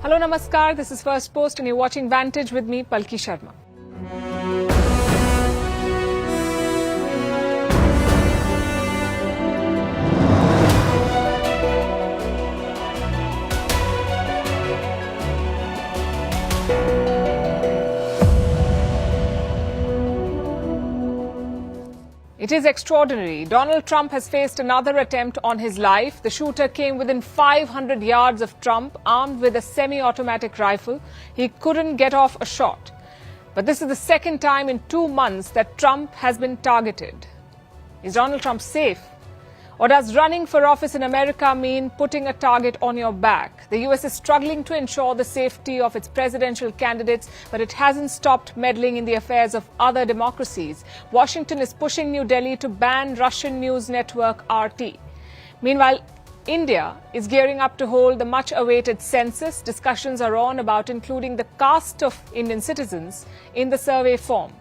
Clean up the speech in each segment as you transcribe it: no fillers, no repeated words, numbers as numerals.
Hello, namaskar. This is Firstpost and you're watching Vantage with me, Palki Sharma. It is extraordinary. Donald Trump has faced another attempt on his life. The shooter came within 500 yards of Trump, armed with a semi-automatic rifle. He couldn't get off a shot. But this is the second time in 2 months that Trump has been targeted. Is Donald Trump safe? Or does running for office in America mean putting a target on your back? The US is struggling to ensure the safety of its presidential candidates, but it hasn't stopped meddling in the affairs of other democracies. Washington is pushing New Delhi to ban Russian news network RT. Meanwhile, India is gearing up to hold the much-awaited census. Discussions are on about including the caste of Indian citizens in the survey form.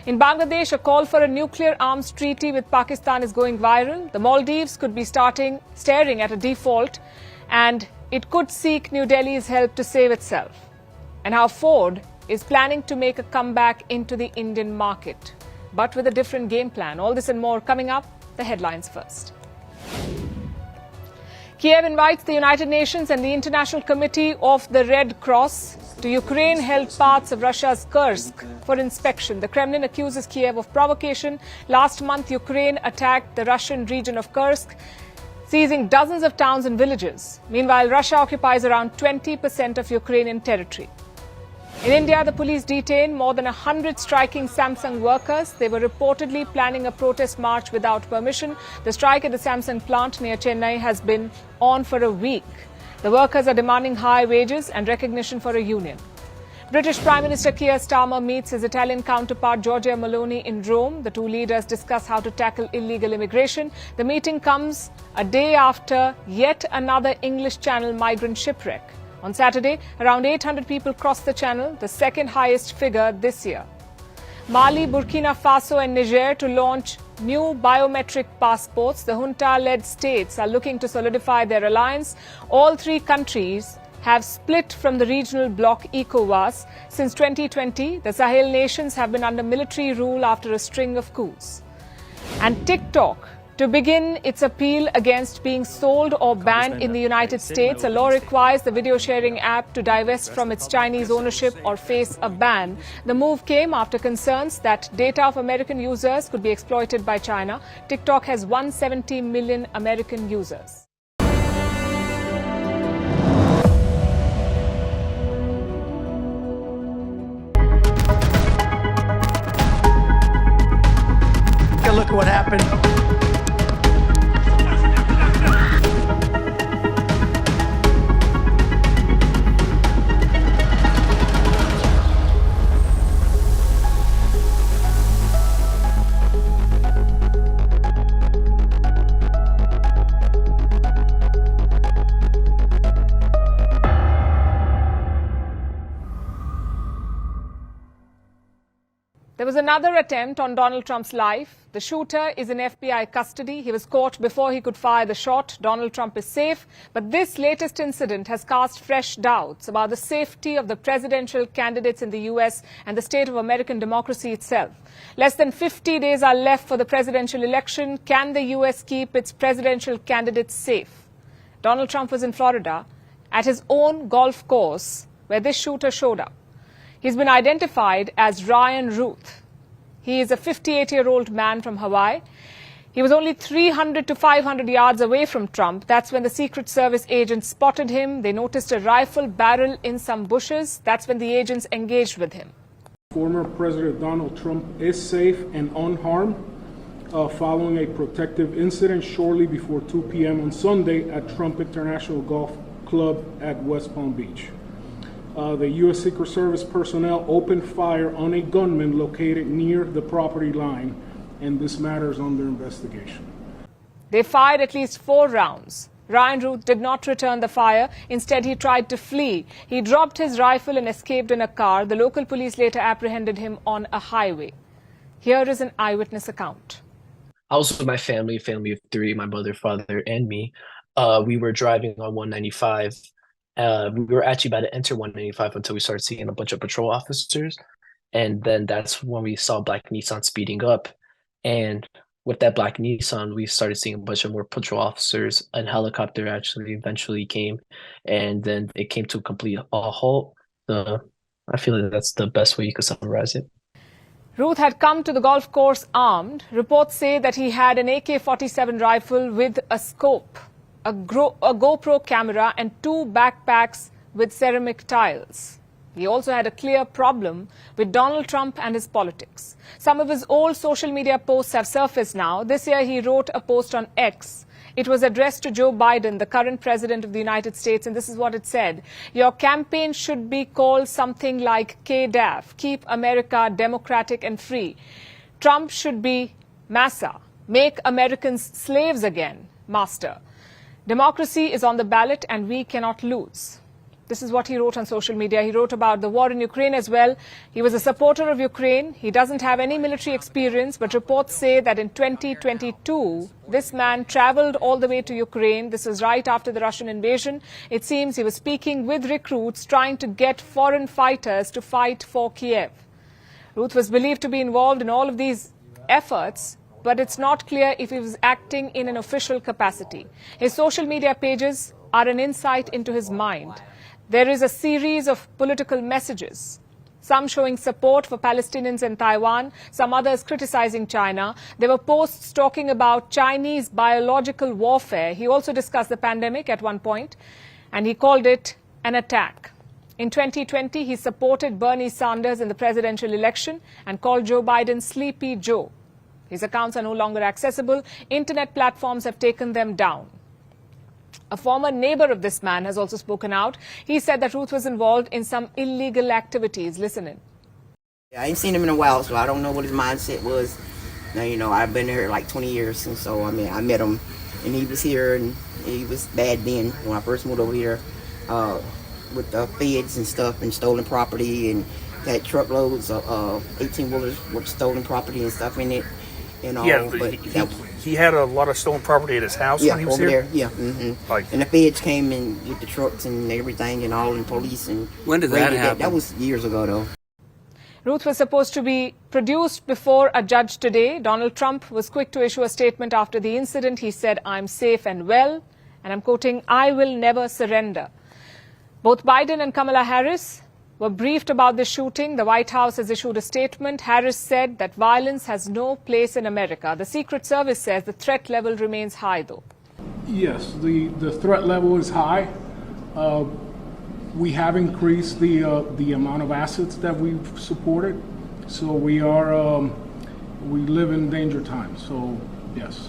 In Bangladesh, a call for a nuclear arms treaty with Pakistan is going viral. The Maldives could be staring at a default, and it could seek New Delhi's help to save itself. And how Ford is planning to make a comeback into the Indian market, but with a different game plan. All this and more coming up. The headlines first. Kiev invites the United Nations and the International Committee of the Red Cross to Ukraine-held parts of Russia's Kursk for inspection. The Kremlin accuses Kiev of provocation. Last month, Ukraine attacked the Russian region of Kursk, seizing dozens of towns and villages. Meanwhile, Russia occupies around 20% of Ukrainian territory. In India, the police detained more than 100 striking Samsung workers. They were reportedly planning a protest march without permission. The strike at the Samsung plant near Chennai has been on for a week. The workers are demanding high wages and recognition for a union. British Prime Minister Keir Starmer meets his Italian counterpart Giorgia Meloni in Rome. The two leaders discuss how to tackle illegal immigration. The meeting comes a day after yet another English Channel migrant shipwreck. On Saturday, around 800 people crossed the channel, the second highest figure this year. Mali, Burkina Faso and Niger to launch new biometric passports. The junta-led states are looking to solidify their alliance. All three countries have split from the regional bloc ECOWAS. Since 2020, the Sahel nations have been under military rule after a string of coups. And TikTok to begin its appeal against being sold or banned in the United States. A law requires the video sharing app to divest from its Chinese ownership or face a ban. The move came after concerns that data of American users could be exploited by China. TikTok has 170 million American users. Take a look at what happened. There was another attempt on Donald Trump's life. The shooter is in FBI custody. He was caught before he could fire the shot. Donald Trump is safe. But this latest incident has cast fresh doubts about the safety of the presidential candidates in the U.S. and the state of American democracy itself. Less than 50 days are left for the presidential election. Can the U.S. keep its presidential candidates safe? Donald Trump was in Florida at his own golf course where this shooter showed up. He's been identified as Ryan Ruth. He is a 58-year-old man from Hawaii. He was only 300 to 500 yards away from Trump. That's when the Secret Service agents spotted him. They noticed a rifle barrel in some bushes. That's when the agents engaged with him. Former President Donald Trump is safe and unharmed following a protective incident shortly before 2 p.m. on Sunday at Trump International Golf Club at West Palm Beach. The U.S. Secret Service personnel opened fire on a gunman located near the property line, and this matter is under investigation. They fired at least 4 rounds. Ryan Ruth did not return the fire. Instead, he tried to flee. He dropped his rifle and escaped in a car. The local police later apprehended him on a highway. Here is an eyewitness account. I was with my family of 3, my mother, father, and me. We were driving on 195. We were actually about to enter 195 until we started seeing a bunch of patrol officers. And then that's when we saw black Nissan speeding up. And with that black Nissan, we started seeing a bunch of more patrol officers. A helicopter actually eventually came, and then it came to a complete halt. I feel like that's the best way you could summarize it. Ruth had come to the golf course armed. Reports say that he had an AK-47 rifle with a scope, a GoPro camera and 2 backpacks with ceramic tiles. He also had a clear problem with Donald Trump and his politics. Some of his old social media posts have surfaced now. This year he wrote a post on X. It was addressed to Joe Biden, the current president of the United States, and this is what it said. Your campaign should be called something like KDAF, Keep America Democratic and Free. Trump should be Massa, Make Americans Slaves Again, Master. Democracy is on the ballot and we cannot lose. This is what he wrote on social media. He wrote about the war in Ukraine as well. He was a supporter of Ukraine. He doesn't have any military experience, but reports say that in 2022, this man traveled all the way to Ukraine. This was right after the Russian invasion. It seems he was speaking with recruits trying to get foreign fighters to fight for Kiev. Ruth was believed to be involved in all of these efforts, but it's not clear if he was acting in an official capacity. His social media pages are an insight into his mind. There is a series of political messages, some showing support for Palestinians in Taiwan, some others criticizing China. There were posts talking about Chinese biological warfare. He also discussed the pandemic at one point, and he called it an attack. In 2020, he supported Bernie Sanders in the presidential election and called Joe Biden Sleepy Joe. His accounts are no longer accessible. Internet platforms have taken them down. A former neighbor of this man has also spoken out. He said that Ruth was involved in some illegal activities. Listen in. I ain't seen him in a while, so I don't know what his mindset was. Now, you know, I've been here like 20 years, and so, I mean, I met him, and he was here, and he was bad then when I first moved over here with the feds and stuff and stolen property, and had truckloads of 18-wheelers with stolen property and stuff in it. And all, yeah, but he had a lot of stolen property at his house when he was over here? there, yeah. And the feds came in with the trucks and everything and all, and police. And when did that happen? That was years ago, though. Ruth was supposed to be produced before a judge today. Donald Trump was quick to issue a statement after the incident. He said, I'm safe and well, and I'm quoting, I will never surrender. Both Biden and Kamala Harris were briefed about the shooting. The White House has issued a statement. Harris said that violence has no place in America. The Secret Service says the threat level remains high, though. Yes, the threat level is high. We have increased the amount of assets that we've supported. So we live in danger times. So, yes.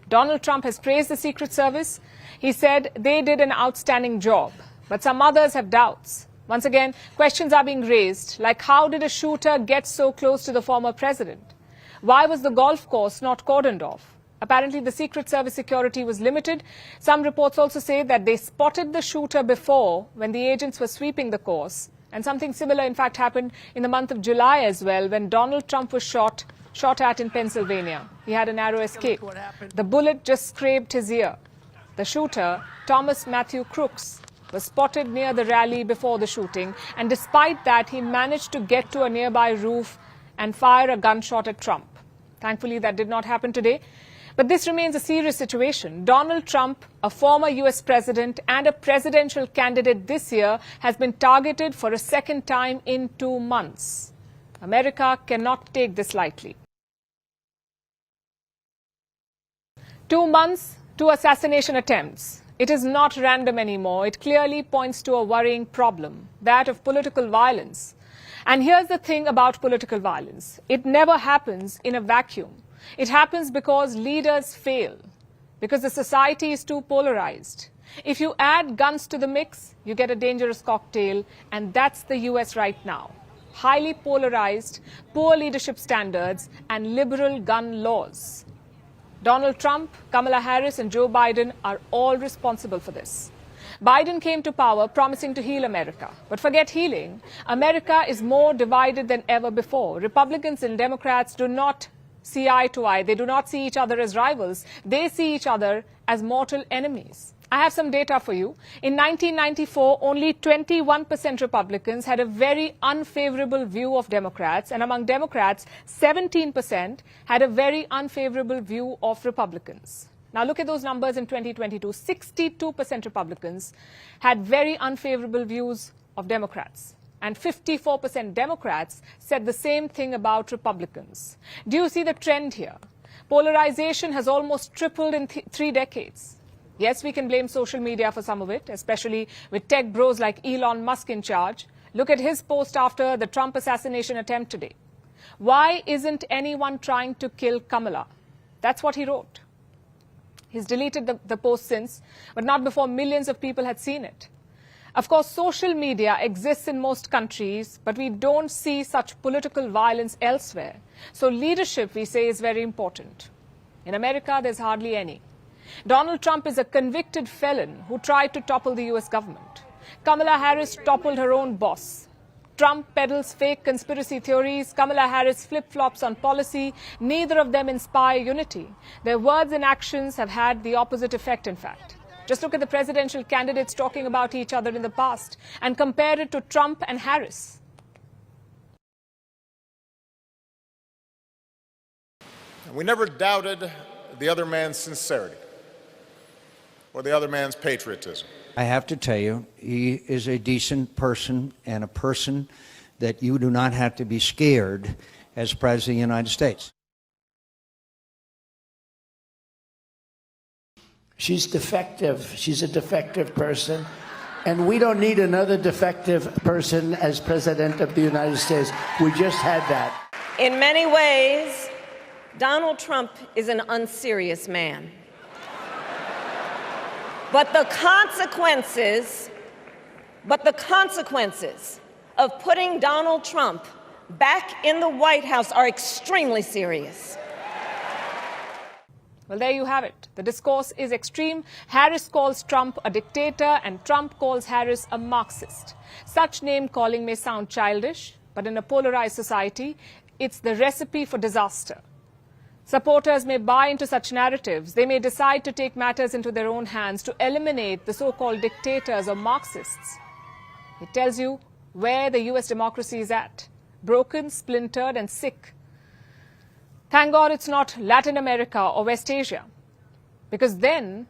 Donald Trump has praised the Secret Service. He said they did an outstanding job, but some others have doubts. Once again, questions are being raised, like how did a shooter get so close to the former president? Why was the golf course not cordoned off? Apparently, the Secret Service security was limited. Some reports also say that they spotted the shooter before when the agents were sweeping the course. And something similar, in fact, happened in the month of July as well, when Donald Trump was shot at in Pennsylvania. He had a narrow escape. The bullet just scraped his ear. The shooter, Thomas Matthew Crooks, was spotted near the rally before the shooting, and despite that, he managed to get to a nearby roof and fire a gunshot at Trump. Thankfully, that did not happen today. But this remains a serious situation. Donald Trump, a former U.S. president and a presidential candidate this year, has been targeted for a second time in 2 months. America cannot take this lightly. 2 months, 2 assassination attempts. It is not random anymore. It clearly points to a worrying problem, that of political violence. And here's the thing about political violence. It never happens in a vacuum. It happens because leaders fail, because the society is too polarized. If you add guns to the mix, you get a dangerous cocktail, and that's the U.S. right now. Highly polarized, poor leadership standards, and liberal gun laws. Donald Trump, Kamala Harris, and Joe Biden are all responsible for this. Biden came to power promising to heal America. But forget healing. America is more divided than ever before. Republicans and Democrats do not see eye to eye. They do not see each other as rivals. They see each other as mortal enemies. I have some data for you. In 1994, only 21% Republicans had a very unfavorable view of Democrats, and among Democrats, 17% had a very unfavorable view of Republicans. Now look at those numbers in 2022. 62% Republicans had very unfavorable views of Democrats, and 54% Democrats said the same thing about Republicans. Do you see the trend here? Polarization has almost tripled in 3 decades. Yes, we can blame social media for some of it, especially with tech bros like Elon Musk in charge. Look at his post after the Trump assassination attempt today. Why isn't anyone trying to kill Kamala? That's what he wrote. He's deleted the post since, but not before millions of people had seen it. Of course, social media exists in most countries, but we don't see such political violence elsewhere. So leadership, we say, is very important. In America, there's hardly any. Donald Trump is a convicted felon who tried to topple the US government. Kamala Harris toppled her own boss. Trump peddles fake conspiracy theories. Kamala Harris flip-flops on policy. Neither of them inspire unity. Their words and actions have had the opposite effect, in fact. Just look at the presidential candidates talking about each other in the past and compare it to Trump and Harris. We never doubted the other man's sincerity or the other man's patriotism. I have to tell you, he is a decent person and a person that you do not have to be scared as President of the United States. She's defective. She's a defective person. And we don't need another defective person as President of the United States. We just had that. In many ways, Donald Trump is an unserious man. But the consequences of putting Donald Trump back in the White House are extremely serious. Well, there you have it. The discourse is extreme. Harris calls Trump a dictator and Trump calls Harris a Marxist. Such name-calling may sound childish, but in a polarized society, it's the recipe for disaster. Supporters may buy into such narratives. They may decide to take matters into their own hands to eliminate the so-called dictators or Marxists. It tells you where the US democracy is at. Broken, splintered and sick. Thank God it's not Latin America or West Asia. Because then,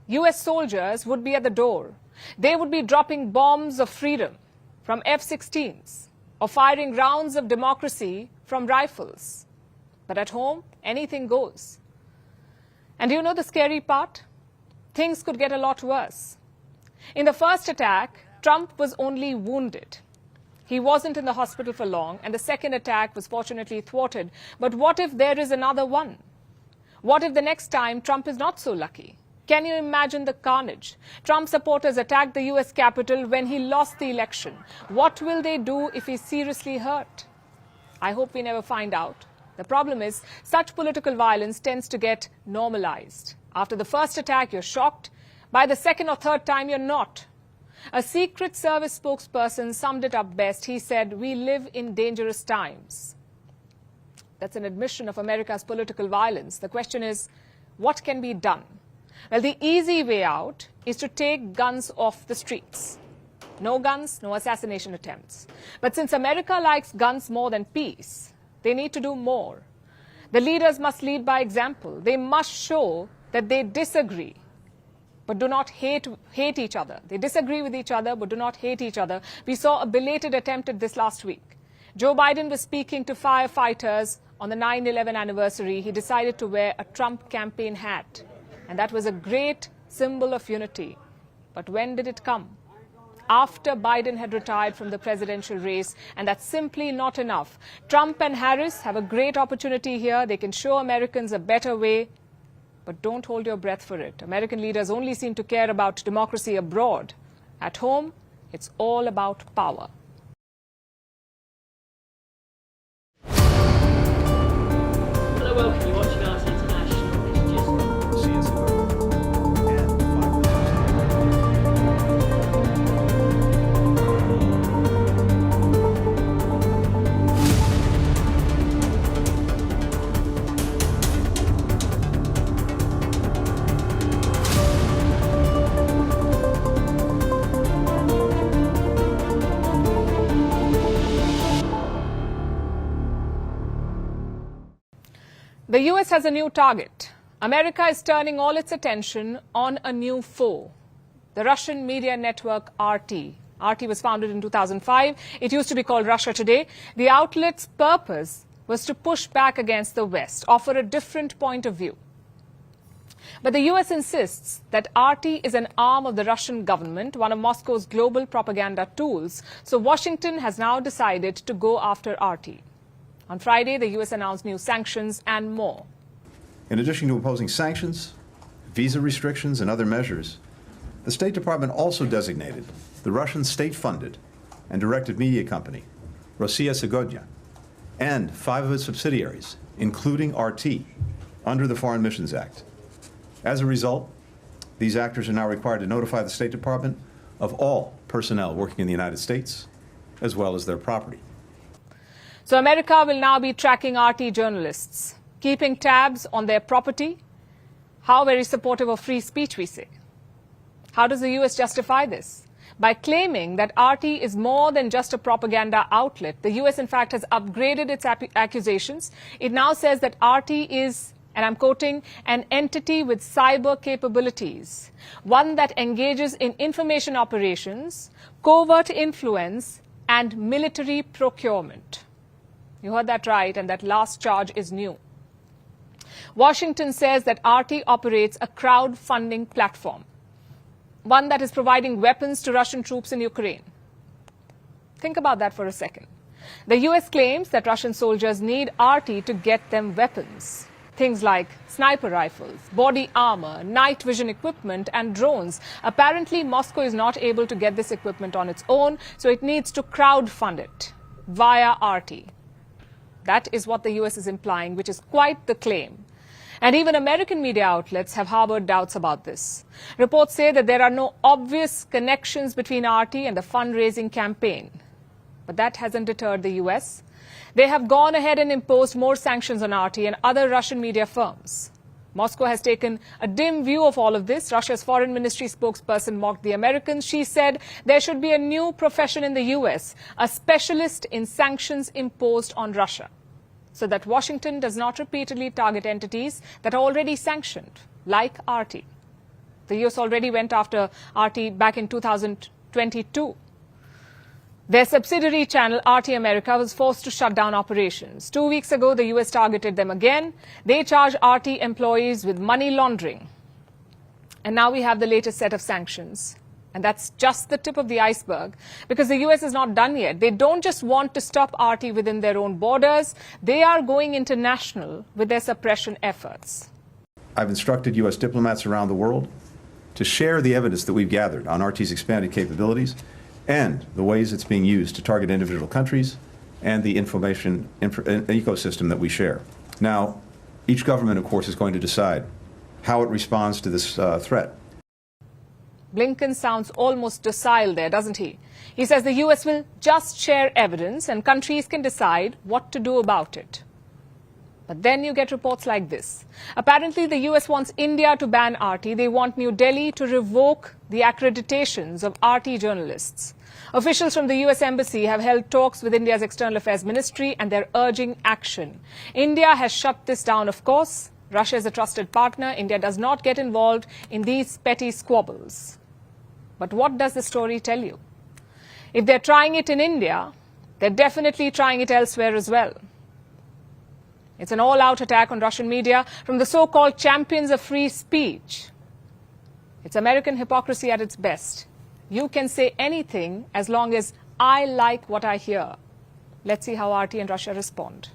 US soldiers would be at the door. They would be dropping bombs of freedom from F-16s or firing rounds of democracy from rifles. But at home, anything goes. And do you know the scary part? Things could get a lot worse. In the first attack, Trump was only wounded. He wasn't in the hospital for long, and the second attack was fortunately thwarted. But what if there is another one? What if the next time Trump is not so lucky? Can you imagine the carnage? Trump supporters attacked the US Capitol when he lost the election. What will they do if he's seriously hurt? I hope we never find out. The problem is, such political violence tends to get normalized. After the first attack, you're shocked. By the second or third time, you're not. A Secret Service spokesperson summed it up best. He said, "We live in dangerous times." That's an admission of America's political violence. The question is, what can be done? Well, the easy way out is to take guns off the streets. No guns, no assassination attempts. But since America likes guns more than peace, they need to do more. The leaders must lead by example. They must show that they disagree, but do not hate each other. They disagree with each other, but do not hate each other. We saw a belated attempt at this last week. Joe Biden was speaking to firefighters on the 9/11 anniversary. He decided to wear a Trump campaign hat. And that was a great symbol of unity. But when did it come? After Biden had retired from the presidential race, and that's simply not enough. Trump and Harris have a great opportunity here. They can show Americans a better way, but don't hold your breath for it. American leaders only seem to care about democracy abroad. At home, it's all about power. Hello, welcome. You're watching Awaaz International. The US has a new target. America is turning all its attention on a new foe, the Russian media network RT. RT was founded in 2005. It used to be called Russia Today. The outlet's purpose was to push back against the West, offer a different point of view. But the US insists that RT is an arm of the Russian government, one of Moscow's global propaganda tools. So Washington has now decided to go after RT. On Friday, the US announced new sanctions and more. In addition to imposing sanctions, visa restrictions, and other measures, the State Department also designated the Russian state-funded and directed media company, Rossiya Segodnya, and 5 of its subsidiaries, including RT, under the Foreign Missions Act. As a result, these actors are now required to notify the State Department of all personnel working in the United States, as well as their property. So America will now be tracking RT journalists, keeping tabs on their property. How very supportive of free speech, we say. How does the US justify this? By claiming that RT is more than just a propaganda outlet. The US, in fact, has upgraded its accusations. It now says that RT is, and I'm quoting, an entity with cyber capabilities, one that engages in information operations, covert influence, and military procurement. You heard that right, and that last charge is new. Washington says that RT operates a crowdfunding platform, one that is providing weapons to Russian troops in Ukraine. Think about that for a second. The US claims that Russian soldiers need RT to get them weapons. Things like sniper rifles, body armor, night vision equipment, and drones. Apparently, Moscow is not able to get this equipment on its own, so it needs to crowdfund it via RT. That is what the US is implying, which is quite the claim. And even American media outlets have harbored doubts about this. Reports say that there are no obvious connections between RT and the fundraising campaign. But that hasn't deterred the US. They have gone ahead and imposed more sanctions on RT and other Russian media firms. Moscow has taken a dim view of all of this. Russia's foreign ministry spokesperson mocked the Americans. She said there should be a new profession in the US, a specialist in sanctions imposed on Russia, so that Washington does not repeatedly target entities that are already sanctioned, like RT. The US already went after RT back in 2022. Their subsidiary channel, RT America, was forced to shut down operations. 2 weeks ago, the US targeted them again. They charged RT employees with money laundering. And now we have the latest set of sanctions. And that's just the tip of the iceberg, because the US is not done yet. They don't just want to stop RT within their own borders. They are going international with their suppression efforts. I've instructed U.S. diplomats around the world to share the evidence that we've gathered on RT's expanded capabilities and the ways it's being used to target individual countries and the information ecosystem that we share. Now, each government, of course, is going to decide how it responds to this threat. Blinken sounds almost docile there, doesn't he? He says the US will just share evidence and countries can decide what to do about it. But then you get reports like this. Apparently, the US wants India to ban RT. They want New Delhi to revoke the accreditations of RT journalists. Officials from the US Embassy have held talks with India's External Affairs Ministry and they're urging action. India has shut this down, of course. Russia is a trusted partner. India does not get involved in these petty squabbles. But what does the story tell you? If they're trying it in India, they're definitely trying it elsewhere as well. It's an all-out attack on Russian media from the so-called champions of free speech. It's American hypocrisy at its best. You can say anything as long as I like what I hear. Let's see how RT and Russia respond.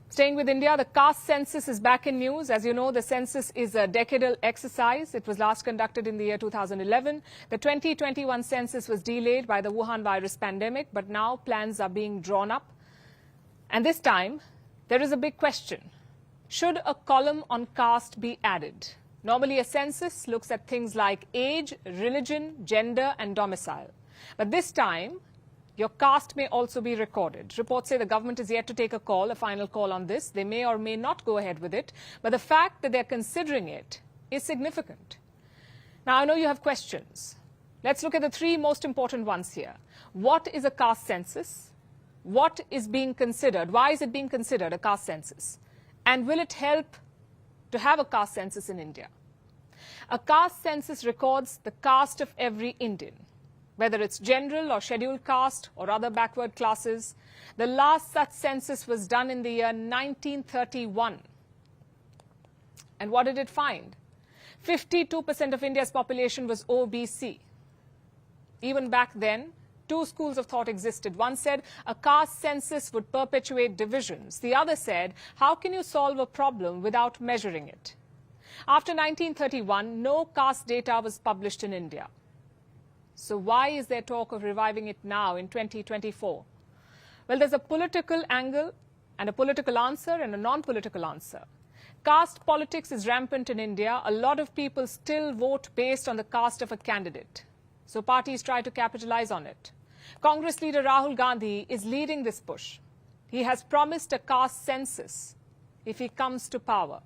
Staying with India, the caste census is back in news. As you know, the census is a decadal exercise. It was last conducted in the year 2011. The 2021 census was delayed by the Wuhan virus pandemic, but now plans are being drawn up. And this time, there is a big question. Should a column on caste be added? Normally, a census looks at things like age, religion, gender, and domicile. But this time, your caste may also be recorded. Reports say the government is yet to take a final call on this. They may or may not go ahead with it. But the fact that they're considering it is significant. Now, I know you have questions. Let's look at the 3 most important ones here. What is a caste census? what is being considered, why is it being considered a caste census? And will it help to have a caste census in India? A caste census records the caste of every Indian, whether it's general or scheduled caste or other backward classes. The last such census was done in the year 1931. And what did it find? 52% of India's population was OBC. Even back then, two schools of thought existed. One said a caste census would perpetuate divisions. The other said, how can you solve a problem without measuring it? After 1931, no caste data was published in India. So why is there talk of reviving it now in 2024? Well, there's a political angle and a political answer and a non-political answer. Caste politics is rampant in India. A lot of people still vote based on the caste of a candidate. So parties try to capitalize on it. Congress leader Rahul Gandhi is leading this push. He has promised a caste census if he comes to power.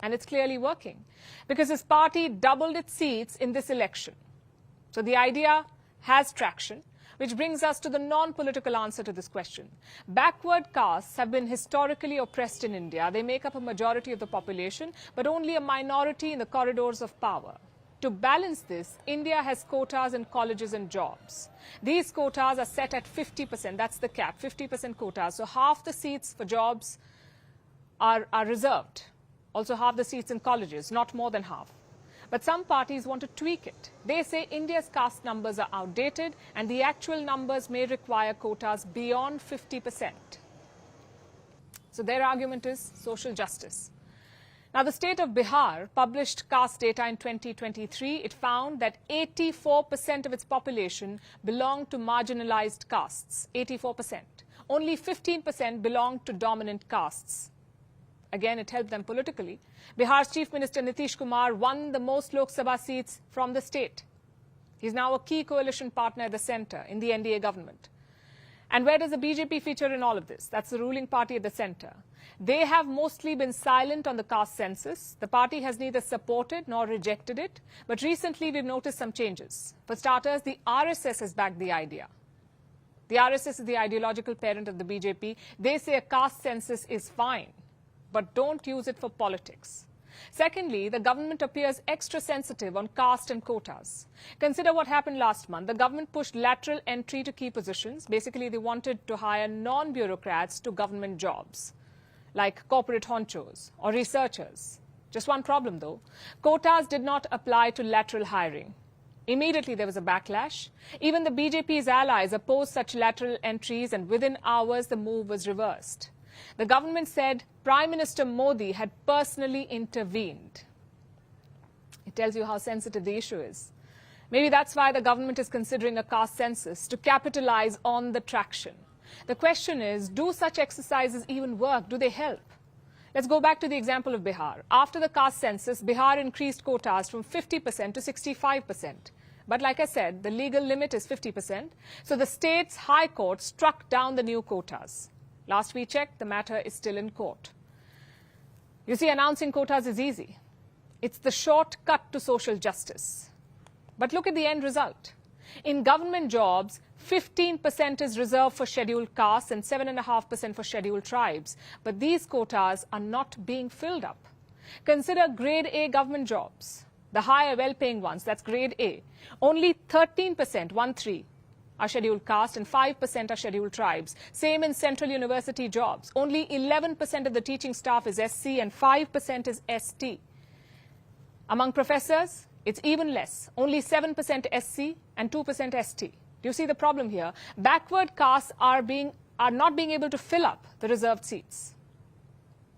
And it's clearly working because his party doubled its seats in this election. So the idea has traction, which brings us to the non-political answer to this question. Backward castes have been historically oppressed in India. They make up a majority of the population, but only a minority in the corridors of power. To balance this, India has quotas in colleges and jobs. These quotas are set at 50%. That's the cap, 50% quotas. So half the seats for jobs are reserved. Also half the seats in colleges, not more than half. But some parties want to tweak it. They say India's caste numbers are outdated and the actual numbers may require quotas beyond 50%. So their argument is social justice. Now, the state of Bihar published caste data in 2023. It found that 84% of its population belonged to marginalized castes, 84%. Only 15% belonged to dominant castes. Again, it helped them politically. Bihar's Chief Minister Nitish Kumar won the most Lok Sabha seats from the state. He's now a key coalition partner at the centre in the NDA government. And where does the BJP feature in all of this? That's the ruling party at the centre. They have mostly been silent on the caste census. The party has neither supported nor rejected it. But recently, we've noticed some changes. For starters, the RSS has backed the idea. The RSS is the ideological parent of the BJP. They say a caste census is fine, but don't use it for politics. Secondly, the government appears extra sensitive on caste and quotas. Consider what happened last month. The government pushed lateral entry to key positions. Basically, they wanted to hire non-bureaucrats to government jobs, like corporate honchos or researchers. Just one problem, though. Quotas did not apply to lateral hiring. Immediately, there was a backlash. Even the BJP's allies opposed such lateral entries, and within hours, the move was reversed. The government said Prime Minister Modi had personally intervened. It tells you how sensitive the issue is. Maybe that's why the government is considering a caste census, to capitalize on the traction. The question is, do such exercises even work? Do they help? Let's go back to the example of Bihar. After the caste census, Bihar increased quotas from 50% to 65%. But like I said, the legal limit is 50%. So the state's high court struck down the new quotas. Last we checked, the matter is still in court. You see, announcing quotas is easy. It's the shortcut to social justice. But look at the end result. In government jobs, 15% is reserved for scheduled castes and 7.5% for scheduled tribes. But these quotas are not being filled up. Consider grade A government jobs, the higher, well-paying ones, that's grade A. Only 13%, 1-3, are scheduled caste and 5% are scheduled tribes. Same in central university jobs. Only 11% of the teaching staff is SC and 5% is ST. Among professors, it's even less. Only 7% SC and 2% ST. Do you see the problem here? Backward castes are not being able to fill up the reserved seats.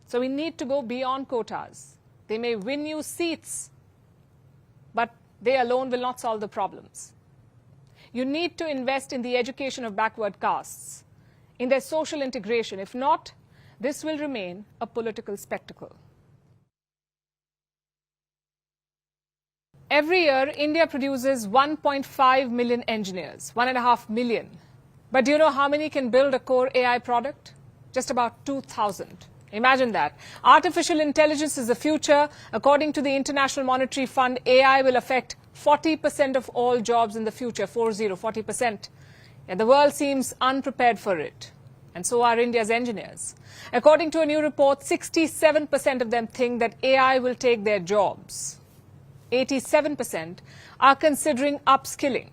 So we need to go beyond quotas. They may win you seats, but they alone will not solve the problems. You need to invest in the education of backward castes, in their social integration. If not, this will remain a political spectacle. Every year, India produces 1.5 million engineers, 1.5 million. But do you know how many can build a core AI product? Just about 2,000. Imagine that. Artificial intelligence is the future. According to the International Monetary Fund, AI will affect 40% of all jobs in the future, 40%. And the world seems unprepared for it. And so are India's engineers. According to a new report, 67% of them think that AI will take their jobs. 87% are considering upskilling.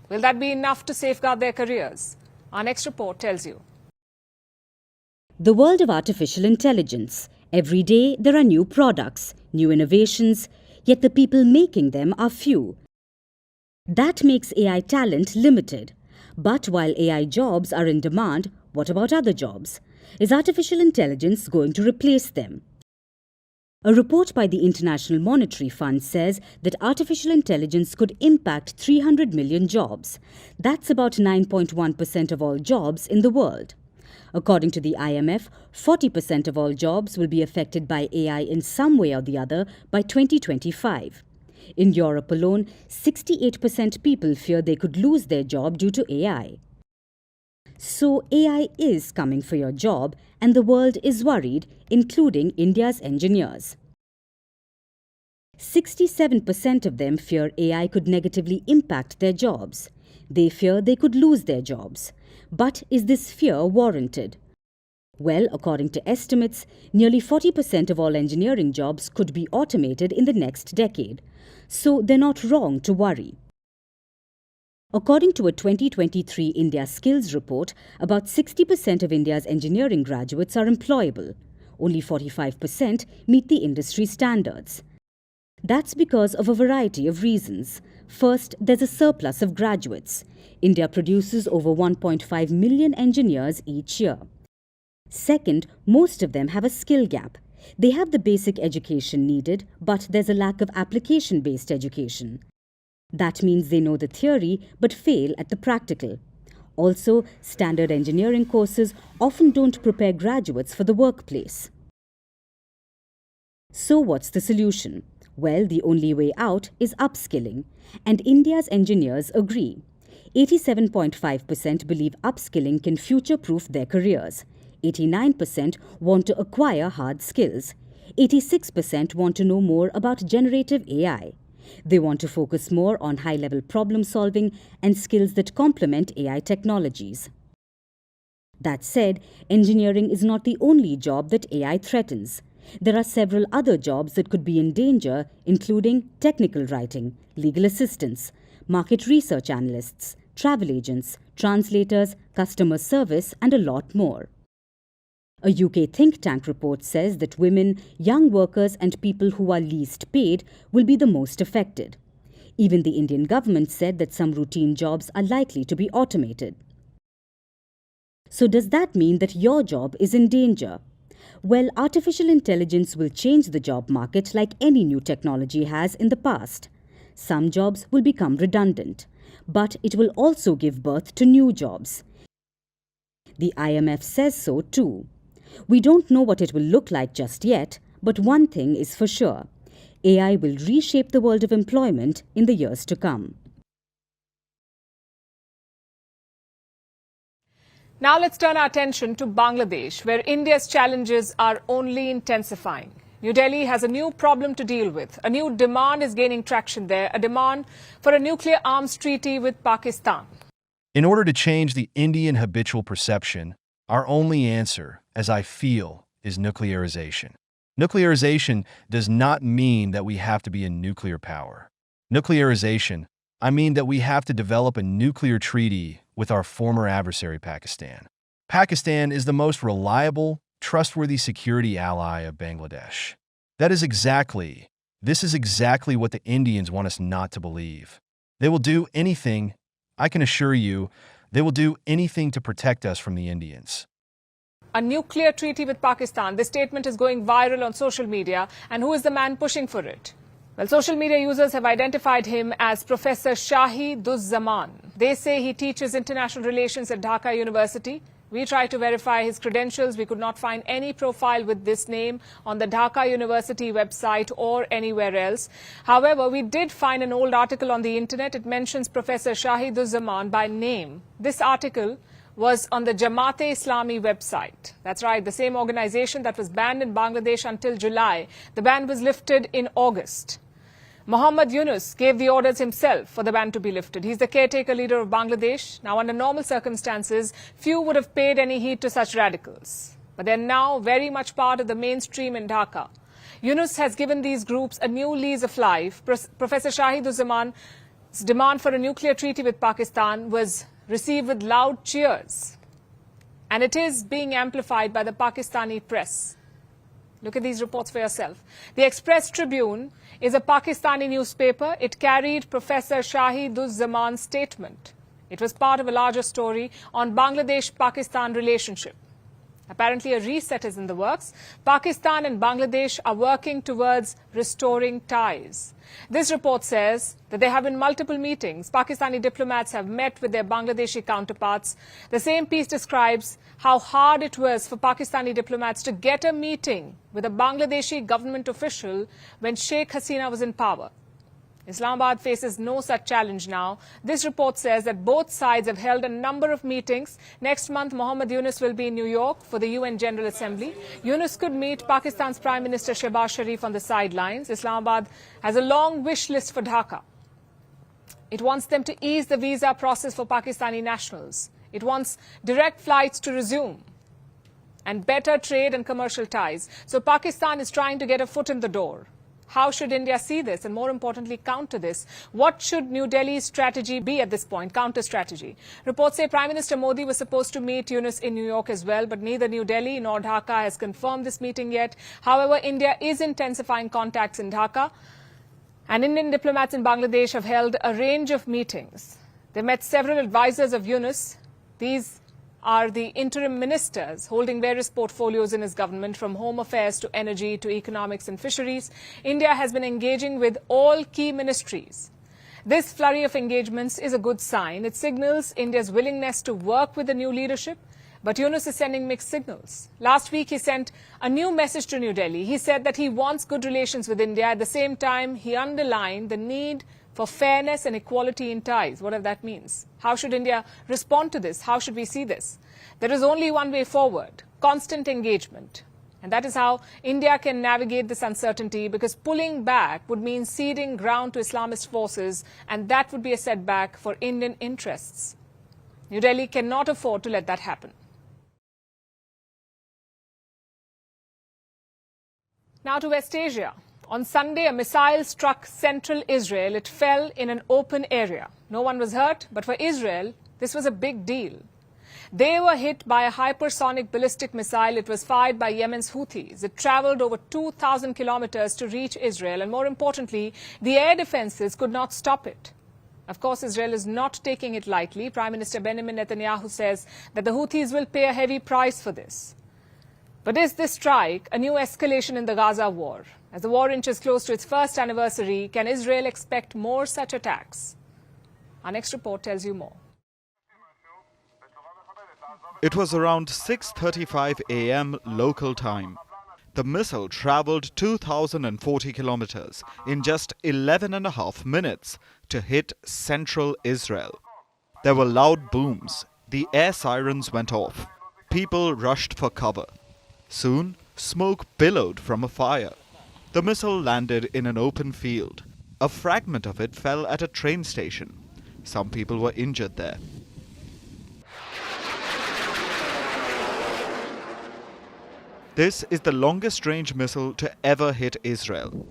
Will that be enough to safeguard their careers? Our next report tells you. The world of artificial intelligence. Every day there are new products, new innovations, yet the people making them are few. That makes AI talent limited. But while AI jobs are in demand, what about other jobs? Is artificial intelligence going to replace them? A report by the International Monetary Fund says that artificial intelligence could impact 300 million jobs. That's about 9.1% of all jobs in the world. According to the IMF, 40% of all jobs will be affected by AI in some way or the other by 2025. In Europe alone, 68% people fear they could lose their job due to AI. So AI is coming for your job, and the world is worried, including India's engineers. 67% of them fear AI could negatively impact their jobs. They fear they could lose their jobs. But is this fear warranted? Well, according to estimates, nearly 40% of all engineering jobs could be automated in the next decade. So they're not wrong to worry. According to a 2023 India Skills report, about 60% of India's engineering graduates are employable. Only 45% meet the industry standards. That's because of a variety of reasons. First, there's a surplus of graduates. India produces over 1.5 million engineers each year. Second, most of them have a skill gap. They have the basic education needed, but there's a lack of application-based education. That means they know the theory but fail at the practical. Also, standard engineering courses often don't prepare graduates for the workplace. So what's the solution? Well, the only way out is upskilling, and India's engineers agree. 87.5% believe upskilling can future-proof their careers. 89% want to acquire hard skills. 86% want to know more about generative AI. They want to focus more on high-level problem-solving and skills that complement AI technologies. That said, engineering is not the only job that AI threatens. There are several other jobs that could be in danger, including technical writing, legal assistants, market research analysts, travel agents, translators, customer service, and a lot more. A UK think tank report says that women, young workers, and people who are least paid will be the most affected. Even the Indian government said that some routine jobs are likely to be automated. So does that mean that your job is in danger? Well, artificial intelligence will change the job market like any new technology has in the past. Some jobs will become redundant, but it will also give birth to new jobs. The IMF says so too. We don't know what it will look like just yet, but one thing is for sure. AI will reshape the world of employment in the years to come. Now let's turn our attention to Bangladesh, where India's challenges are only intensifying. New Delhi has a new problem to deal with. A new demand is gaining traction there, a demand for a nuclear arms treaty with Pakistan. In order to change the Indian habitual perception, our only answer, as I feel, is nuclearization. Nuclearization does not mean that we have to be a nuclear power. Nuclearization, I mean that we have to develop a nuclear treaty with our former adversary Pakistan. Pakistan is the most reliable, trustworthy security ally of Bangladesh. This is exactly what the Indians want us not to believe. They will do anything, I can assure you, they will do anything to protect us from the Indians. A nuclear treaty with Pakistan. This statement is going viral on social media. And who is the man pushing for it? Well, social media users have identified him as Professor Shahiduzzaman. They say he teaches international relations at Dhaka University. We tried to verify his credentials. We could not find any profile with this name on the Dhaka University website or anywhere else. However, we did find an old article on the internet. It mentions Professor Shahiduzzaman by name. This article was on the Jamaat-e-Islami website. That's right, the same organization that was banned in Bangladesh until July. The ban was lifted in August. Mohammad Yunus gave the orders himself for the ban to be lifted. He's the caretaker leader of Bangladesh. Now, under normal circumstances, few would have paid any heed to such radicals. But they're now very much part of the mainstream in Dhaka. Yunus has given these groups a new lease of life. Professor Shahiduzzaman's demand for a nuclear treaty with Pakistan was received with loud cheers. And it is being amplified by the Pakistani press. Look at these reports for yourself. The Express Tribune is a Pakistani newspaper. It carried Professor Shahiduzzaman's statement. It was part of a larger story on Bangladesh-Pakistan relationship. Apparently, a reset is in the works. Pakistan and Bangladesh are working towards restoring ties. This report says that there have been multiple meetings. Pakistani diplomats have met with their Bangladeshi counterparts. The same piece describes how hard it was for Pakistani diplomats to get a meeting with a Bangladeshi government official when Sheikh Hasina was in power. Islamabad faces no such challenge now. This report says that both sides have held a number of meetings. Next month, Mohammad Yunus will be in New York for the UN General Assembly. Yunus could meet Pakistan's Prime Minister Shehbaz Sharif on the sidelines. Islamabad has a long wish list for Dhaka. It wants them to ease the visa process for Pakistani nationals. It wants direct flights to resume and better trade and commercial ties. So Pakistan is trying to get a foot in the door. How should India see this and, more importantly, counter this? What should New Delhi's strategy be at this point, counter strategy? Reports say Prime Minister Modi was supposed to meet Yunus in New York as well, but neither New Delhi nor Dhaka has confirmed this meeting yet. However, India is intensifying contacts in Dhaka, and Indian diplomats in Bangladesh have held a range of meetings. They met several advisors of Yunus. These are the interim ministers holding various portfolios in his government, from home affairs to energy to economics and fisheries. India has been engaging with all key ministries. This flurry of engagements is a good sign. It signals India's willingness to work with the new leadership. But Yunus is sending mixed signals. Last week, he sent a new message to New Delhi. He said that he wants good relations with India. At the same time, he underlined the need for fairness and equality in ties, whatever that means. How should India respond to this? How should we see this? There is only one way forward: constant engagement. And that is how India can navigate this uncertainty, because pulling back would mean ceding ground to Islamist forces, and that would be a setback for Indian interests. New Delhi cannot afford to let that happen. Now to West Asia. On Sunday, a missile struck central Israel. It fell in an open area. No one was hurt, but for Israel, this was a big deal. They were hit by a hypersonic ballistic missile. It was fired by Yemen's Houthis. It traveled over 2,000 kilometers to reach Israel, and more importantly, the air defenses could not stop it. Of course, Israel is not taking it lightly. Prime Minister Benjamin Netanyahu says that the Houthis will pay a heavy price for this. But is this strike a new escalation in the Gaza war? As the war inches close to its first anniversary, can Israel expect more such attacks? Our next report tells you more. It was around 6:35 a.m. local time. The missile traveled 2,040 kilometers in just 11.5 minutes to hit central Israel. There were loud booms. The air sirens went off. People rushed for cover. Soon, smoke billowed from a fire. The missile landed in an open field. A fragment of it fell at a train station. Some people were injured there. This is the longest-range missile to ever hit Israel.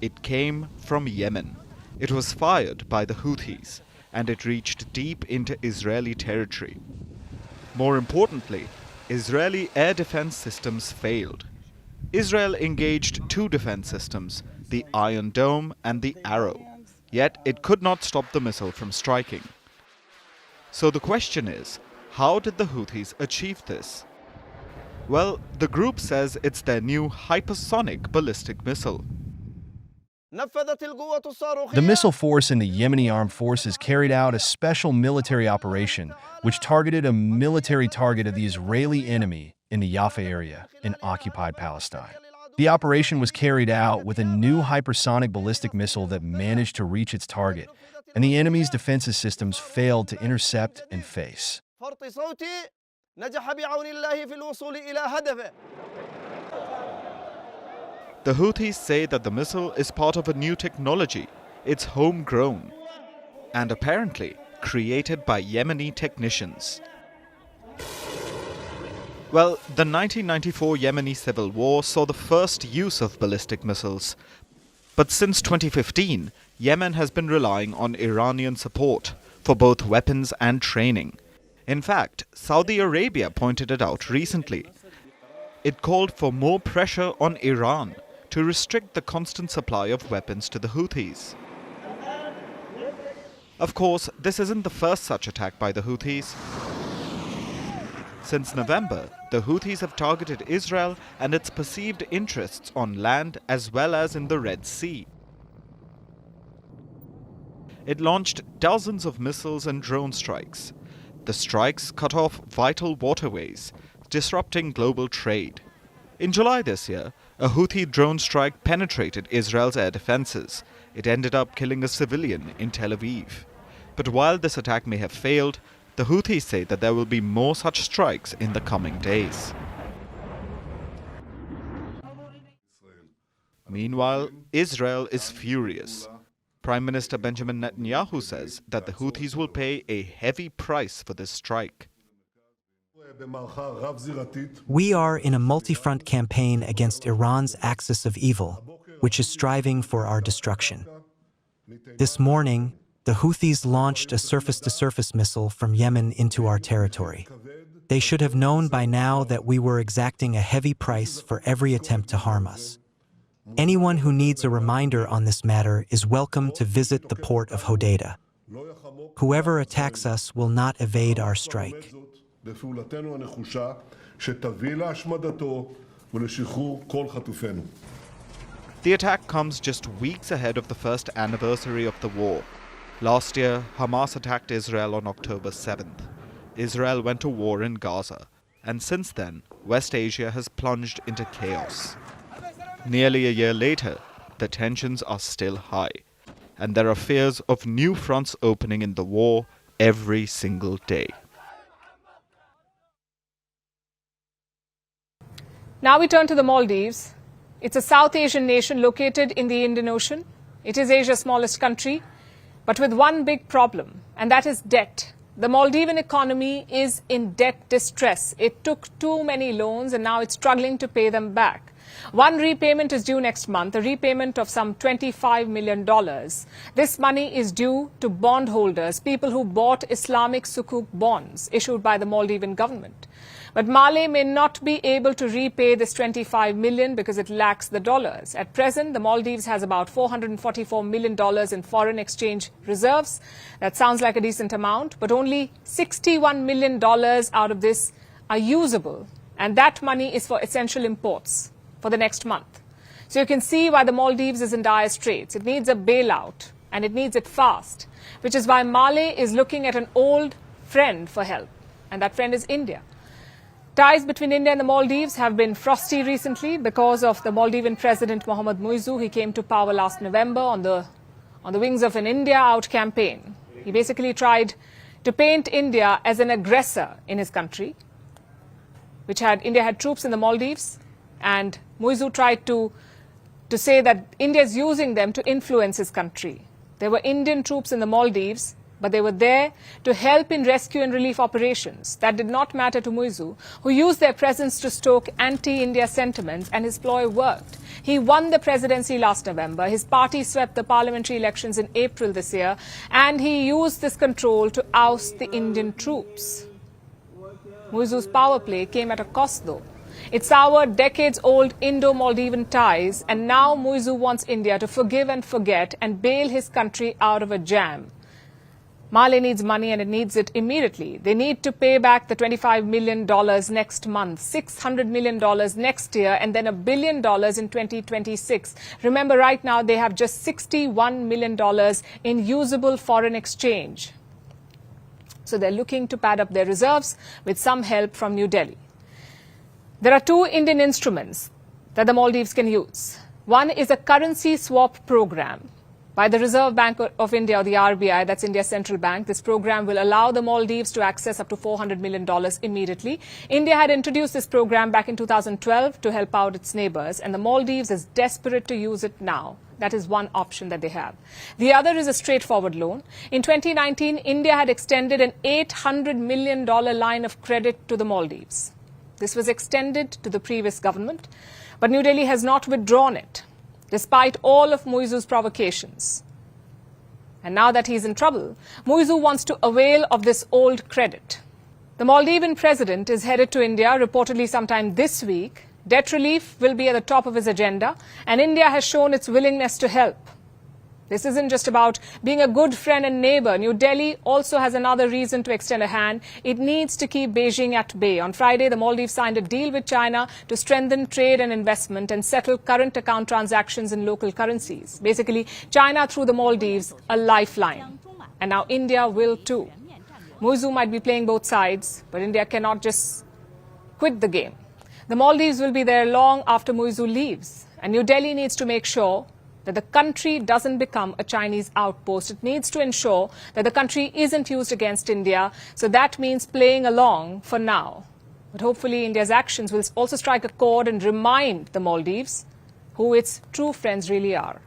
It came from Yemen. It was fired by the Houthis, and it reached deep into Israeli territory. More importantly, Israeli air defense systems failed. Israel engaged two defense systems, the Iron Dome and the Arrow, yet it could not stop the missile from striking. So the question is, how did the Houthis achieve this? Well, the group says it's their new hypersonic ballistic missile. The missile force in the Yemeni armed forces carried out a special military operation which targeted a military target of the Israeli enemy in the Jaffa area in occupied Palestine. The operation was carried out with a new hypersonic ballistic missile that managed to reach its target, and the enemy's defensive systems failed to intercept and face. The Houthis say that the missile is part of a new technology. It's homegrown and apparently created by Yemeni technicians. Well, the 1994 Yemeni civil war saw the first use of ballistic missiles. But since 2015, Yemen has been relying on Iranian support for both weapons and training. In fact, Saudi Arabia pointed it out recently. It called for more pressure on Iran to restrict the constant supply of weapons to the Houthis. Of course, this isn't the first such attack by the Houthis. Since November, the Houthis have targeted Israel and its perceived interests on land as well as in the Red Sea. It launched dozens of missiles and drone strikes. The strikes cut off vital waterways, disrupting global trade. In July this year, a Houthi drone strike penetrated Israel's air defenses. It ended up killing a civilian in Tel Aviv. But while this attack may have failed, the Houthis say that there will be more such strikes in the coming days. Meanwhile, Israel is furious. Prime Minister Benjamin Netanyahu says that the Houthis will pay a heavy price for this strike. We are in a multi-front campaign against Iran's axis of evil, which is striving for our destruction. This morning, the Houthis launched a surface-to-surface missile from Yemen into our territory. They should have known by now that we were exacting a heavy price for every attempt to harm us. Anyone who needs a reminder on this matter is welcome to visit the port of Hodeidah. Whoever attacks us will not evade our strike. The attack comes just weeks ahead of the first anniversary of the war. Last year, Hamas attacked Israel on October 7th. Israel went to war in Gaza, and since then, West Asia has plunged into chaos. Nearly a year later, the tensions are still high, and there are fears of new fronts opening in the war every single day. Now we turn to the Maldives. It's a South Asian nation located in the Indian Ocean. It is Asia's smallest country, but with one big problem, and that is debt. The Maldivian economy is in debt distress. It took too many loans and now it's struggling to pay them back. One repayment is due next month, a repayment of some $25 million. This money is due to bondholders, people who bought Islamic Sukuk bonds issued by the Maldivian government. But Mali may not be able to repay this $25 million because it lacks the dollars. At present, the Maldives has about $444 million in foreign exchange reserves. That sounds like a decent amount, but only $61 million out of this are usable. And that money is for essential imports for the next month. So you can see why the Maldives is in dire straits. It needs a bailout, and it needs it fast, which is why Mali is looking at an old friend for help, and that friend is India. Ties between India and the Maldives have been frosty recently because of the Maldivian President Mohamed Muizzu. He came to power last November on the wings of an India Out campaign. He basically tried to paint India as an aggressor in his country, India had troops in the Maldives, and Muizzu tried to say that India is using them to influence his country. There were Indian troops in the Maldives, but they were there to help in rescue and relief operations. That did not matter to Muizzu, who used their presence to stoke anti-India sentiments, and his ploy worked. He won the presidency last November. His party swept the parliamentary elections in April this year, and he used this control to oust the Indian troops. Muizzu's power play came at a cost, though. It soured decades-old Indo-Maldivian ties, and now Muizzu wants India to forgive and forget and bail his country out of a jam. Mali needs money, and it needs it immediately. They need to pay back the $25 million next month, $600 million next year, and then $1 billion in 2026. Remember, right now they have just $61 million in usable foreign exchange. So they're looking to pad up their reserves with some help from New Delhi. There are two Indian instruments that the Maldives can use. One is a currency swap program. by the Reserve Bank of India, or the RBI, that's India's central bank. This program will allow the Maldives to access up to $400 million immediately. India had introduced this program back in 2012 to help out its neighbors, and the Maldives is desperate to use it now. That is one option that they have. The other is a straightforward loan. In 2019, India had extended an $800 million line of credit to the Maldives. This was extended to the previous government, but New Delhi has not withdrawn it, despite all of Muizu's provocations. And now that he's in trouble, Muizu wants to avail of this old credit. The Maldivian president is headed to India reportedly sometime this week. Debt relief will be at the top of his agenda, and India has shown its willingness to help. This isn't just about being a good friend and neighbor. New Delhi also has another reason to extend a hand. It needs to keep Beijing at bay. On Friday, the Maldives signed a deal with China to strengthen trade and investment and settle current account transactions in local currencies. Basically, China threw the Maldives a lifeline. And now India will too. Muizu might be playing both sides, but India cannot just quit the game. The Maldives will be there long after Muizu leaves. And New Delhi needs to make sure that the country doesn't become a Chinese outpost. It needs to ensure that the country isn't used against India. So that means playing along for now. But hopefully India's actions will also strike a chord and remind the Maldives who its true friends really are.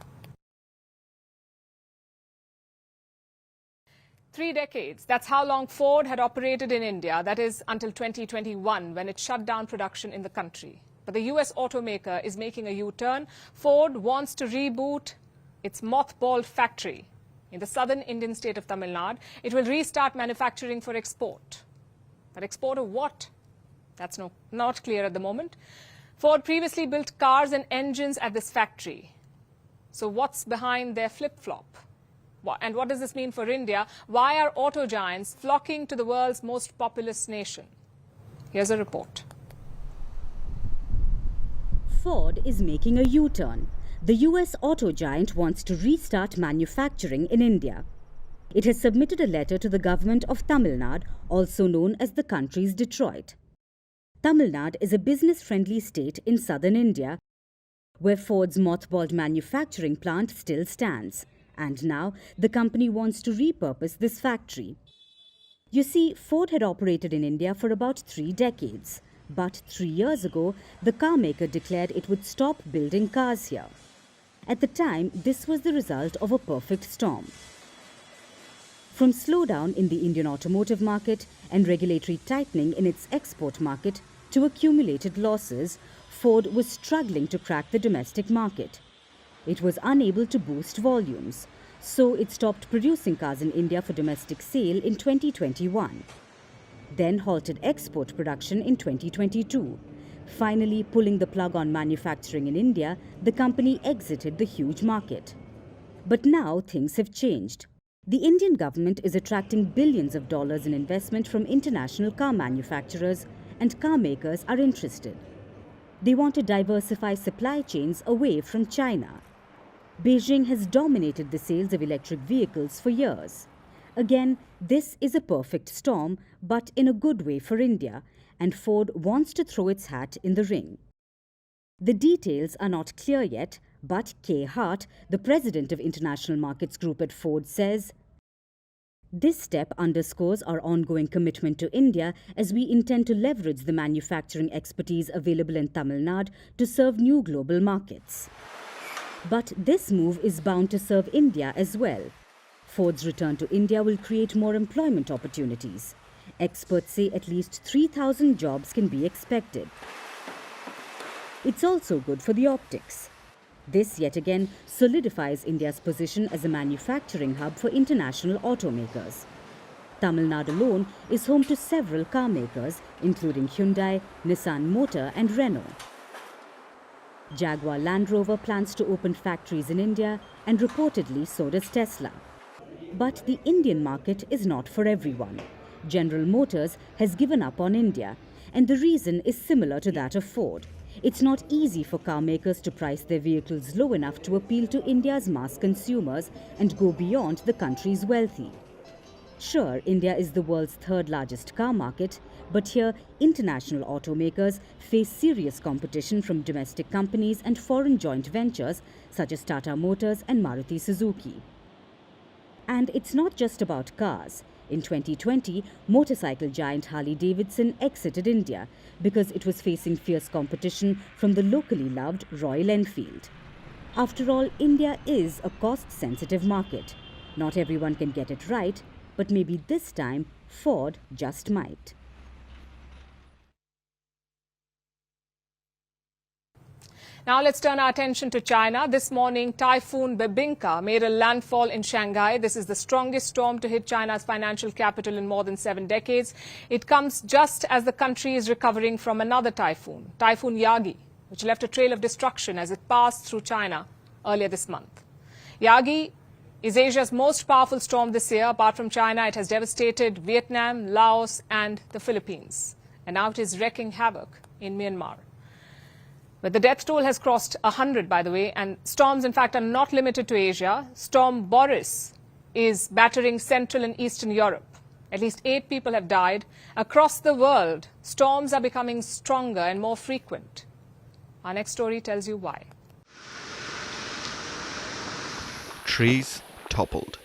3 decades. That's how long Ford had operated in India. That is until 2021, when it shut down production in the country. But the US automaker is making a U-turn. Ford wants to reboot its mothballed factory in the southern Indian state of Tamil Nadu. It will restart manufacturing for export. But export of what? That's not clear at the moment. Ford previously built cars and engines at this factory. So what's behind their flip-flop? And what does this mean for India? Why are auto giants flocking to the world's most populous nation? Here's a report. Ford is making a U-turn. The US auto giant wants to restart manufacturing in India. It has submitted a letter to the government of Tamil Nadu, also known as the country's Detroit. Tamil Nadu is a business-friendly state in southern India, where Ford's mothballed manufacturing plant still stands. And now the company wants to repurpose this factory. You see, Ford had operated in India for about 3 decades. But 3 years ago, the car maker declared it would stop building cars here. At the time, this was the result of a perfect storm. From slowdown in the Indian automotive market and regulatory tightening in its export market to accumulated losses, Ford was struggling to crack the domestic market. It was unable to boost volumes, so it stopped producing cars in India for domestic sale in 2021. Then halted export production in 2022. Finally, pulling the plug on manufacturing in India, the company exited the huge market. But now things have changed. The Indian government is attracting billions of dollars in investment from international car manufacturers, and car makers are interested. They want to diversify supply chains away from China. Beijing has dominated the sales of electric vehicles for years. Again, this is a perfect storm, but in a good way for India, and Ford wants to throw its hat in the ring. The details are not clear yet, but K. Hart, the president of International Markets Group at Ford, says, "This step underscores our ongoing commitment to India as we intend to leverage the manufacturing expertise available in Tamil Nadu to serve new global markets." But this move is bound to serve India as well. Ford's return to India will create more employment opportunities. Experts say at least 3,000 jobs can be expected. It's also good for the optics. This yet again solidifies India's position as a manufacturing hub for international automakers. Tamil Nadu alone is home to several car makers, including Hyundai, Nissan Motor and Renault. Jaguar Land Rover plans to open factories in India, and reportedly so does Tesla. But the Indian market is not for everyone. General Motors has given up on India, and the reason is similar to that of Ford. It's not easy for car makers to price their vehicles low enough to appeal to India's mass consumers and go beyond the country's wealthy. Sure, India is the world's third largest car market, but here international automakers face serious competition from domestic companies and foreign joint ventures such as Tata Motors and Maruti Suzuki. And it's not just about cars. In 2020, motorcycle giant Harley-Davidson exited India because it was facing fierce competition from the locally loved Royal Enfield. After all, India is a cost-sensitive market. Not everyone can get it right, but maybe this time Ford just might. Now let's turn our attention to China. This morning, Typhoon Binka made a landfall in Shanghai. This is the strongest storm to hit China's financial capital in more than 7 decades. It comes just as the country is recovering from another typhoon, Typhoon Yagi, which left a trail of destruction as it passed through China earlier this month. Yagi is Asia's most powerful storm this year. Apart from China, it has devastated Vietnam, Laos and the Philippines. And now it is wreaking havoc in Myanmar. But the death toll has crossed 100, by the way, and storms, in fact, are not limited to Asia. Storm Boris is battering Central and Eastern Europe. At least 8 people have died. Across the world, storms are becoming stronger and more frequent. Our next story tells you why. Trees toppled.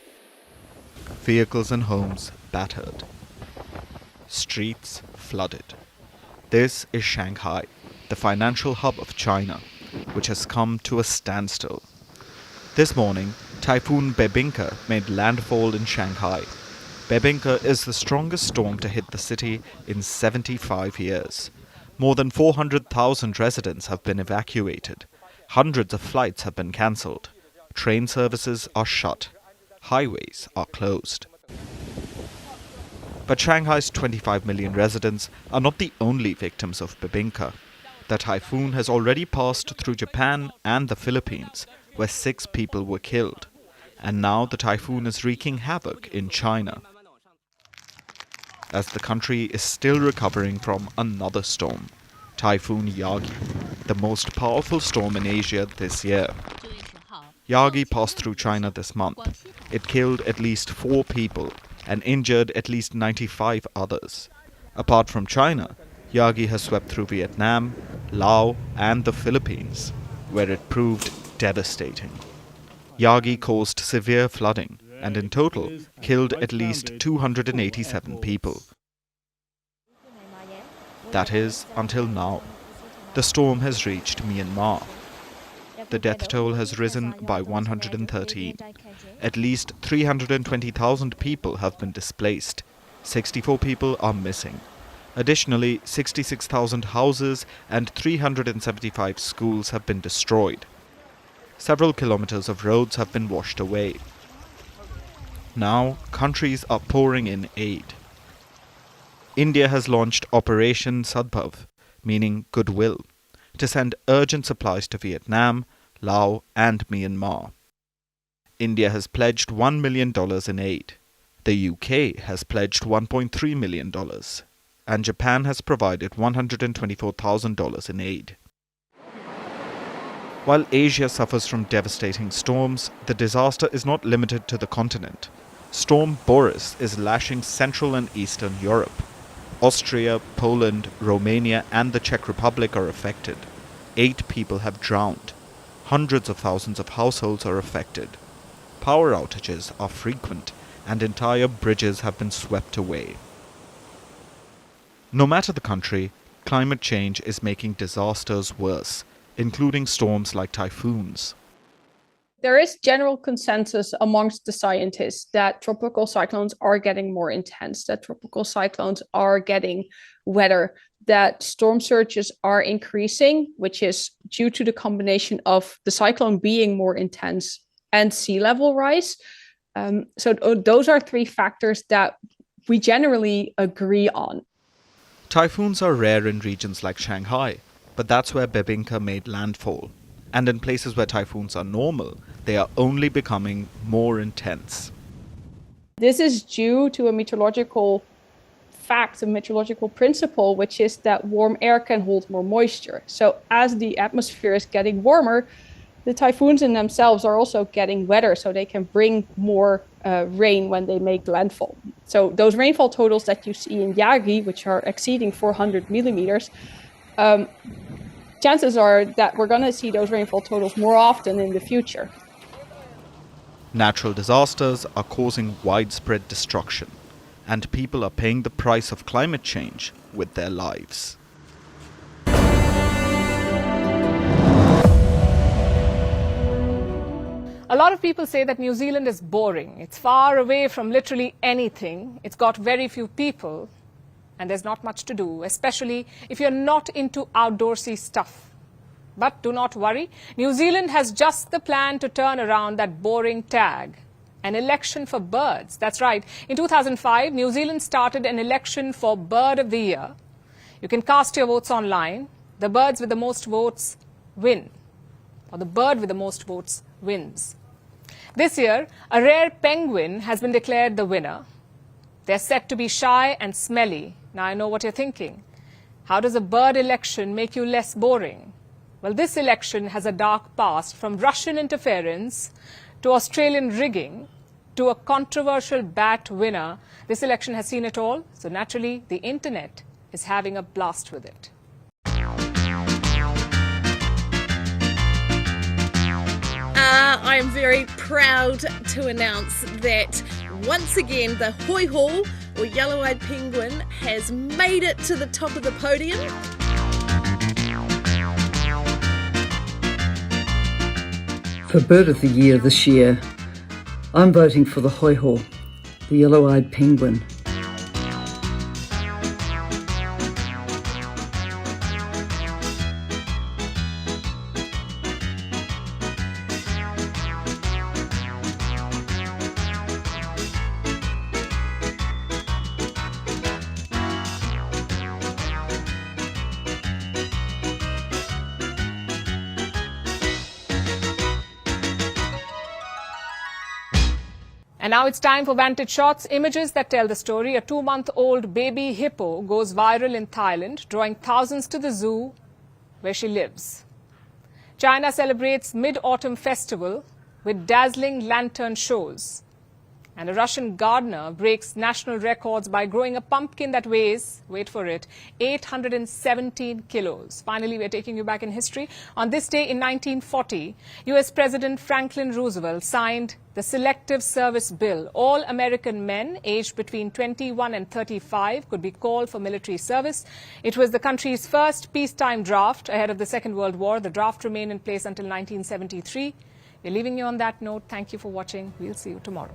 Vehicles and homes battered. Streets flooded. This is Shanghai, the financial hub of China, which has come to a standstill. This morning, Typhoon Binka made landfall in Shanghai. Binka is the strongest storm to hit the city in 75 years. More than 400,000 residents have been evacuated. Hundreds of flights have been cancelled. Train services are shut. Highways are closed. But Shanghai's 25 million residents are not the only victims of Binka. The typhoon has already passed through Japan and the Philippines, where 6 people were killed. And now the typhoon is wreaking havoc in China, as the country is still recovering from another storm, Typhoon Yagi, the most powerful storm in Asia this year. Yagi passed through China this month. It killed at least 4 people and injured at least 95 others. Apart from China, Yagi has swept through Vietnam, Laos and the Philippines, where it proved devastating. Yagi caused severe flooding and in total killed at least 287 people. That is, until now. The storm has reached Myanmar. The death toll has risen by 113. At least 320,000 people have been displaced. 64 people are missing. Additionally, 66,000 houses and 375 schools have been destroyed. Several kilometers of roads have been washed away. Now, countries are pouring in aid. India has launched Operation Sadbhav, meaning goodwill, to send urgent supplies to Vietnam, Laos and Myanmar. India has pledged $1 million in aid. The UK has pledged $1.3 million. And Japan has provided $124,000 in aid. While Asia suffers from devastating storms, the disaster is not limited to the continent. Storm Boris is lashing Central and Eastern Europe. Austria, Poland, Romania and the Czech Republic are affected. 8 people have drowned. Hundreds of thousands of households are affected. Power outages are frequent and entire bridges have been swept away. No matter the country, climate change is making disasters worse, including storms like typhoons. There is general consensus amongst the scientists that tropical cyclones are getting more intense, that tropical cyclones are getting wetter, that storm surges are increasing, which is due to the combination of the cyclone being more intense and sea level rise. So those are 3 factors that we generally agree on. Typhoons are rare in regions like Shanghai, but that's where Binka made landfall. And in places where typhoons are normal, they are only becoming more intense. This is due to a meteorological fact, a meteorological principle, which is that warm air can hold more moisture. So as the atmosphere is getting warmer, the typhoons in themselves are also getting wetter, so they can bring more rain when they make landfall. So those rainfall totals that you see in Yagi, which are exceeding 400 millimeters, chances are that we're going to see those rainfall totals more often in the future. Natural disasters are causing widespread destruction, and people are paying the price of climate change with their lives. A lot of people say that New Zealand is boring. It's far away from literally anything. It's got very few people, and there's not much to do, especially if you're not into outdoorsy stuff. But do not worry. New Zealand has just the plan to turn around that boring tag. An election for birds. That's right. In 2005, New Zealand started an election for Bird of the Year. You can cast your votes online. The birds with the most votes win. Or the bird with the most votes wins. This year, a rare penguin has been declared the winner. They're said to be shy and smelly. Now I know what you're thinking. How does a bird election make you less boring? Well, this election has a dark past, from Russian interference to Australian rigging to a controversial bat winner. This election has seen it all, so naturally the internet is having a blast with it. I am very proud to announce that once again the hoi-ho, or yellow-eyed penguin, has made it to the top of the podium. For Bird of the Year this year, I'm voting for the hoi-ho, the yellow-eyed penguin. And now it's time for Vantage Shots, images that tell the story. A 2-month-old baby hippo goes viral in Thailand, drawing thousands to the zoo where she lives. China celebrates Mid-Autumn Festival with dazzling lantern shows. And a Russian gardener breaks national records by growing a pumpkin that weighs, wait for it, 817 kilos. Finally, we're taking you back in history. On this day in 1940, U.S. President Franklin Roosevelt signed the Selective Service Bill. All American men aged between 21 and 35 could be called for military service. It was the country's first peacetime draft ahead of the Second World War. The draft remained in place until 1973. We're leaving you on that note. Thank you for watching. We'll see you tomorrow.